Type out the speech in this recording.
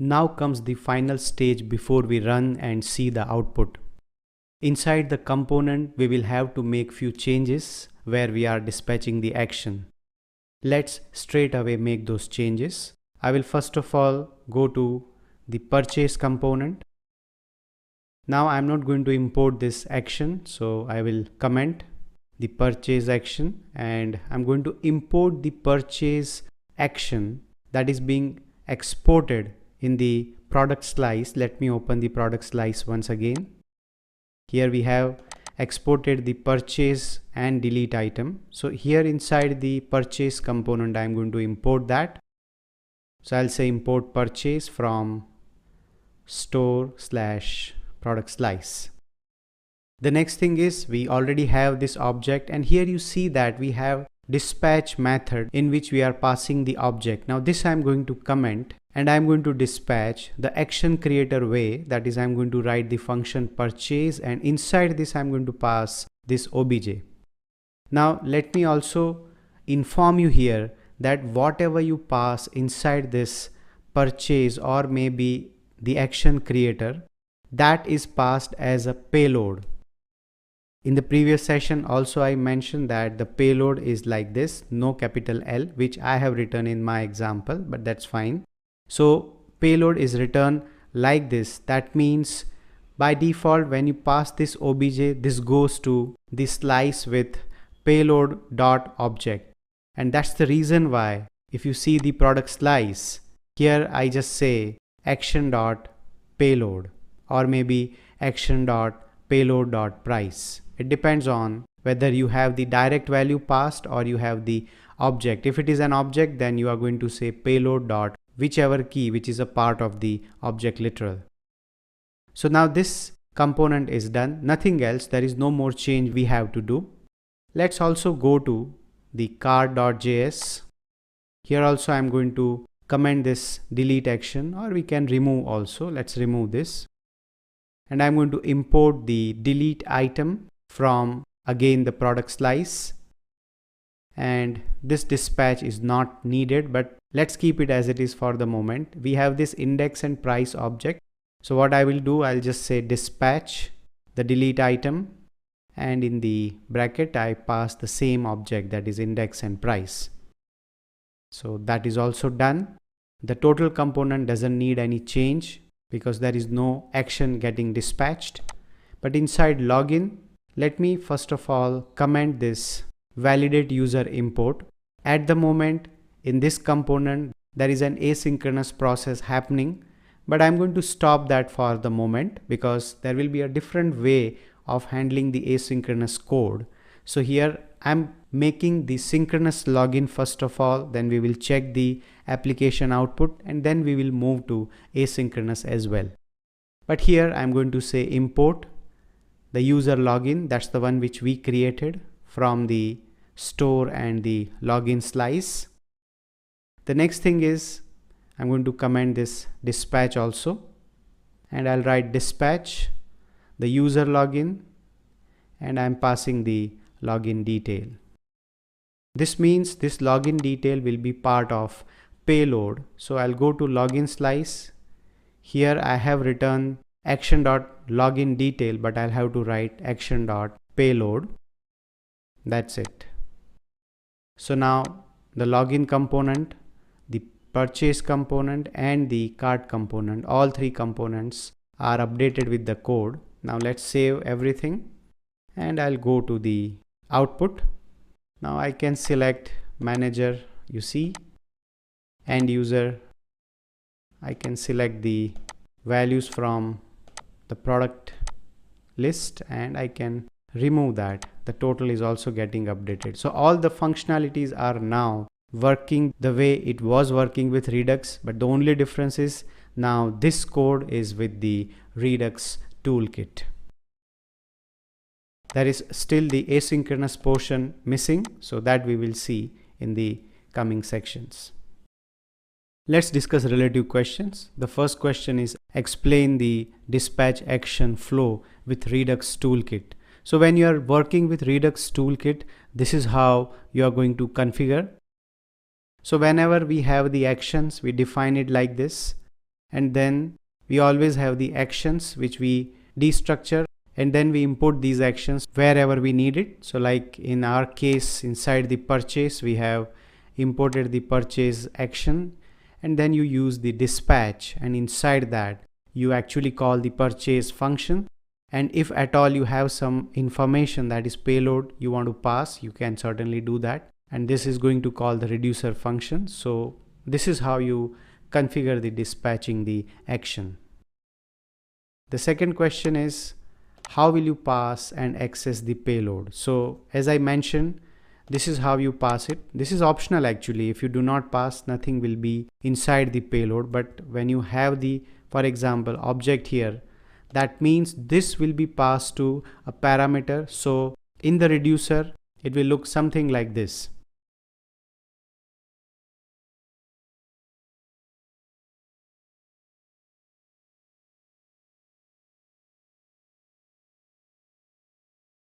Now comes the final stage before we run and see the output. Inside the component, we will have to make few changes where we are dispatching the action. Let's straight away make those changes. I will first of all go to the purchase component. Now I'm not going to import this action, so I will comment the purchase action and I'm going to import the purchase action that is being exported in the product slice. Let me open the product slice once again. Here we have exported the purchase and delete item. So here inside the purchase component, I'm going to import that. So I'll say import purchase from store/product slice. The next thing is we already have this object, and here you see that we have dispatch method in which we are passing the object. Now this I'm going to comment and I'm going to dispatch the action creator way. That is, I'm going to write the function purchase and inside this I'm going to pass this obj. Now let me also inform you here that whatever you pass inside this purchase or maybe the action creator, that is passed as a payload. In the previous session also I mentioned that the payload is like this, no capital L, which I have written in my example, but that's fine. So payload is written like this. That means by default when you pass this obj, this goes to the slice with payload.object. And that's the reason why if you see the product slice, here I just say action.payload or maybe action.payload.price. It depends on whether you have the direct value passed or you have the object. If it is an object, then you are going to say payload dot whichever key which is a part of the object literal. So now this component is done, nothing else, there is no more change we have to do. Let's also go to the card.js. Here also I'm going to comment this delete action, or we can remove also. Let's remove this. And I'm going to import the delete item from again the product slice. And this dispatch is not needed, but let's keep it as it is for the moment. We have this index and price object. So what I will do, I'll just say dispatch the delete item, and in the bracket I pass the same object, that is index and price. So that is also done. The total component doesn't need any change because there is no action getting dispatched. But inside login, let me first of all comment this validate user import. At the moment in this component there is an asynchronous process happening, but I'm going to stop that for the moment because there will be a different way of handling the asynchronous code. So here I'm making the synchronous login first of all, then we will check the application output and then we will move to asynchronous as well. But here I'm going to say import the user login, that's the one which we created from the store and the login slice. The next thing is I'm going to comment this dispatch also, and I'll write dispatch the user login and I'm passing the login detail. This means this login detail will be part of payload. So I'll go to login slice. Here I have written action.login detail, but I'll have to write action.payload. That's it. So now the login component, the purchase component and the cart component, all three components are updated with the code. Now let's save everything and I'll go to the output. Now I can select manager, you see, end user. I can select the values from the product list and I can remove that. The total is also getting updated. So all the functionalities are now working the way it was working with Redux, but the only difference is now this code is with the Redux Toolkit. There is still the asynchronous portion missing, so that we will see in the coming sections. Let's discuss relative questions. The first question is explain the dispatch action flow with Redux Toolkit. So when you are working with Redux Toolkit, this is how you are going to configure. So whenever we have the actions, we define it like this. And then we always have the actions which we destructure, and then we import these actions wherever we need it. So like in our case, inside the purchase, we have imported the purchase action, and then you use the dispatch, and inside that you actually call the purchase function. And if at all you have some information, that is payload, you want to pass, you can certainly do that. And this is going to call the reducer function. So this is how you configure the dispatching the action. The second question is, how will you pass and access the payload? So as I mentioned, this is how you pass it. This is optional actually. If you do not pass, nothing will be inside the payload. But when you have the, for example, object here, that means this will be passed to a parameter. So in the reducer, it will look something like this.